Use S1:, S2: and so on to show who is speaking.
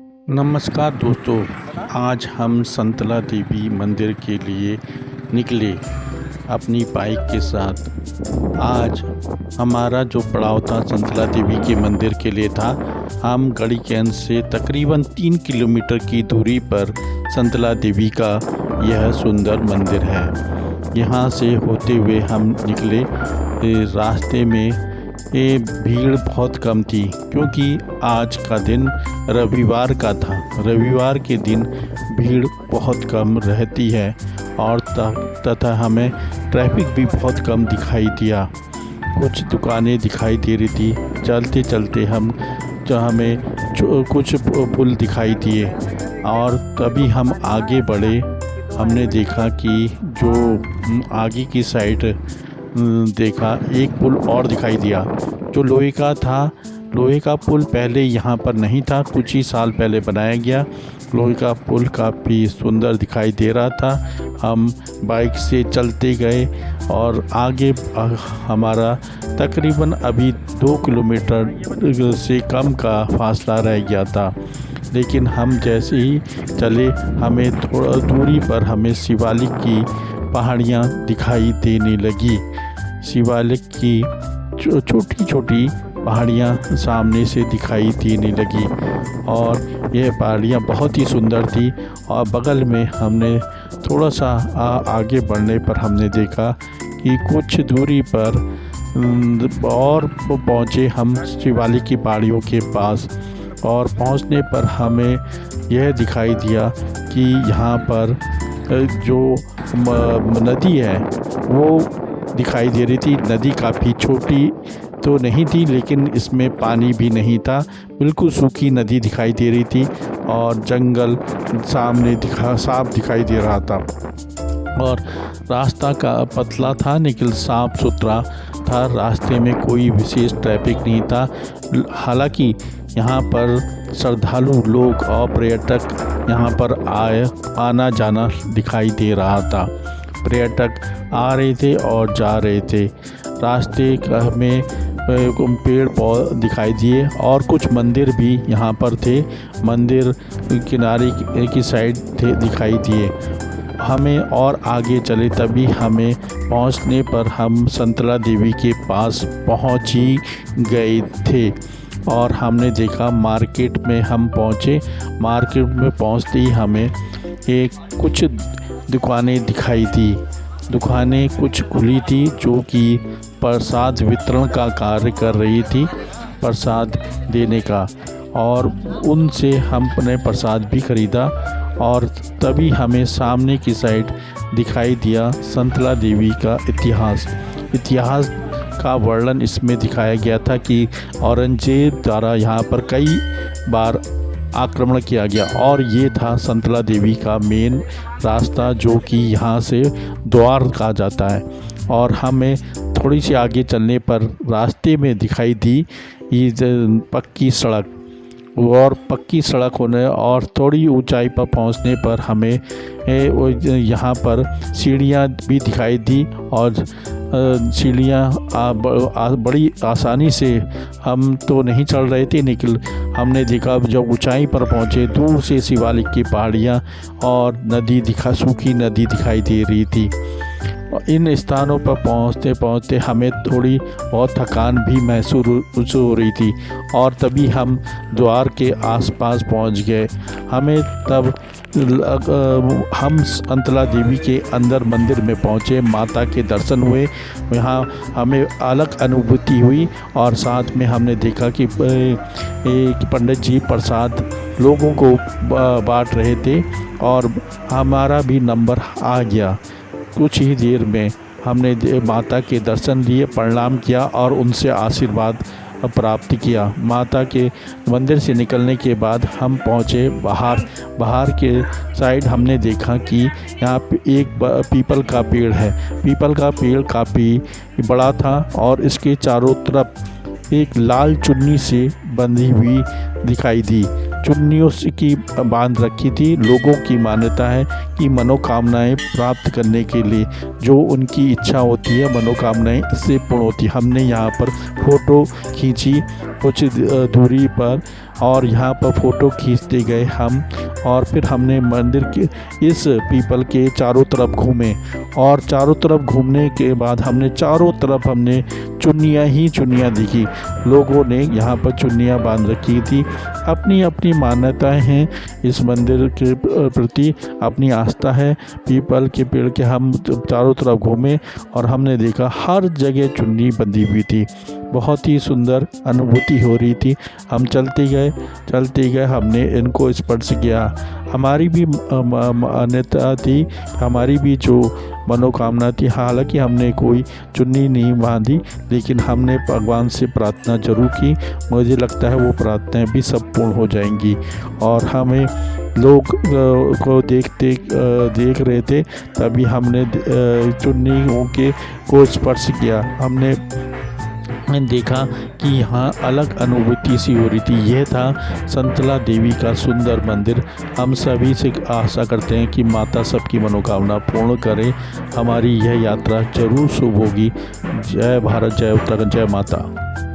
S1: नमस्कार दोस्तों, आज हम संतला देवी मंदिर के लिए निकले अपनी बाइक के साथ। आज हमारा जो पड़ाव था संतला देवी के मंदिर के लिए था। हम गढ़ीकेन से तकरीबन 3 किलोमीटर की दूरी पर संतला देवी का यह सुंदर मंदिर है। यहाँ से होते हुए हम निकले। रास्ते में ये भीड़ बहुत कम थी क्योंकि आज का दिन रविवार का था। रविवार के दिन भीड़ बहुत कम रहती है और तथा हमें ट्रैफिक भी बहुत कम दिखाई दिया। कुछ दुकानें दिखाई दे रही थी। चलते चलते हमें कुछ पुल दिखाई दिए और तभी हम आगे बढ़े। हमने देखा कि जो आगे की साइड देखा एक पुल और दिखाई दिया जो लोहे का था। लोहे का पुल पहले यहाँ पर नहीं था, कुछ ही साल पहले बनाया गया। लोहे का पुल काफ़ी सुंदर दिखाई दे रहा था। हम बाइक से चलते गए और आगे हमारा तकरीबन अभी 2 किलोमीटर से कम का फासला रह गया था। लेकिन हम जैसे ही चले हमें थोड़ा दूरी पर हमें शिवालिक की पहाड़ियाँ दिखाई देने लगी। शिवालिक की छोटी छोटी पहाड़ियाँ सामने से दिखाई देने लगी और यह पहाड़ियाँ बहुत ही सुंदर थी। और बगल में हमने थोड़ा सा आगे बढ़ने पर हमने देखा कि कुछ दूरी पर और पहुँचे हम शिवालिक की पहाड़ियों के पास। और पहुँचने पर हमें यह दिखाई दिया कि यहाँ पर जो नदी है वो दिखाई दे रही थी। नदी काफ़ी छोटी तो नहीं थी लेकिन इसमें पानी भी नहीं था। बिल्कुल सूखी नदी दिखाई दे रही थी और जंगल सामने साफ दिखाई दे रहा था। और रास्ता का पतला था लेकिन साफ सुथरा था। रास्ते में कोई विशेष ट्रैफिक नहीं था। हालांकि यहाँ पर श्रद्धालु लोग और पर्यटक यहाँ पर आना जाना दिखाई दे रहा था। पर्यटक आ रहे थे और जा रहे थे। रास्ते में पेड़ पौधे दिखाई दिए और कुछ मंदिर भी यहाँ पर थे। मंदिर किनारे की साइड थे दिखाई दिए। हमें और आगे चले तभी हमें पहुँचने पर हम संतला देवी के पास पहुँच ही गए थे। और हमने देखा मार्केट में हम पहुँचे। मार्केट में पहुँचते ही हमें कुछ दुकानें दिखाई दी। दुकानें कुछ खुली थी जो कि प्रसाद वितरण का कार्य कर रही थी, प्रसाद देने का। और उनसे हमने प्रसाद भी खरीदा और तभी हमें सामने की साइड दिखाई दिया संतला देवी का इतिहास का वर्णन इसमें दिखाया गया था कि औरंगजेब द्वारा यहाँ पर कई बार आक्रमण किया गया और ये था संतला देवी का मेन रास्ता जो कि यहाँ से द्वार कहा जाता है। और हमें थोड़ी सी आगे चलने पर रास्ते में दिखाई दी ये पक्की सड़क। और पक्की सड़क होने और थोड़ी ऊंचाई पर पहुंचने पर हमें यहाँ पर सीढ़ियाँ भी दिखाई दी। और सीढ़ियाँ बड़ी आसानी से हम तो नहीं चढ़ रहे थे लेकिन हमने देखा जब ऊंचाई पर पहुँचे दूर से शिवालिक की पहाड़ियाँ और नदी सूखी नदी दिखाई दे रही थी। इन स्थानों पर पहुँचते पहुँचते हमें थोड़ी बहुत थकान भी महसूस हो रही थी और तभी हम द्वार के आसपास पहुँच गए। हमें तब हम संतला देवी के अंदर मंदिर में पहुँचे, माता के दर्शन हुए। यहाँ हमें अलग अनुभूति हुई और साथ में हमने देखा कि पंडित जी प्रसाद लोगों को बांट रहे थे और हमारा भी नंबर आ गया। कुछ ही देर में हमने माता के दर्शन लिए, प्रणाम किया और उनसे आशीर्वाद प्राप्त किया। माता के मंदिर से निकलने के बाद हम पहुँचे बाहर के साइड। हमने देखा कि यहाँ पे एक पीपल का पेड़ है। पीपल का पेड़ काफ़ी बड़ा था और इसके चारों तरफ एक लाल चुन्नी से बंधी हुई दिखाई दी। चुन्नियों की बांध रखी थी। लोगों की मान्यता है कि मनोकामनाएं प्राप्त करने के लिए जो उनकी इच्छा होती है मनोकामनाएं इससे पूर्ण होती है। हमने यहाँ पर फ़ोटो खींची। कुछ दूरी पर और यहाँ पर फ़ोटो खींचते गए हम। और फिर हमने मंदिर के इस पीपल के चारों तरफ घूमे, और चारों तरफ घूमने के बाद हमने चारों तरफ हमने चुन्नियाँ ही चुन्नियाँ दिखी। लोगों ने यहाँ पर चुन्नियाँ बांध रखी थी। अपनी अपनी मान्यताएं हैं इस मंदिर के प्रति, अपनी आस्था है। पीपल के पेड़ के हम चारों तरफ घूमे और हमने देखा हर जगह चुन्नी बंधी हुई थी। बहुत ही सुंदर अनुभूति हो रही थी। हम चलते गए हमने इनको स्पर्श किया। हमारी भी मान्यता थी, हमारी भी जो मनोकामना थी। हालांकि हमने कोई चुन्नी नहीं बांधी, लेकिन हमने भगवान से प्रार्थना जरूर की। मुझे लगता है वो प्रार्थनाएं भी सब पूर्ण हो जाएंगी। और हमें लोग को देख रहे थे, तभी हमने चुन्नियों के को स्पर्श किया। हमने देखा कि यहाँ अलग अनुभूति सी हो रही थी। यह था संतला देवी का सुंदर मंदिर। हम सभी से आशा करते हैं कि माता सबकी मनोकामना पूर्ण करे। हमारी यह यात्रा जरूर शुभ होगी। जय भारत, जय उत्तराखंड, जय माता।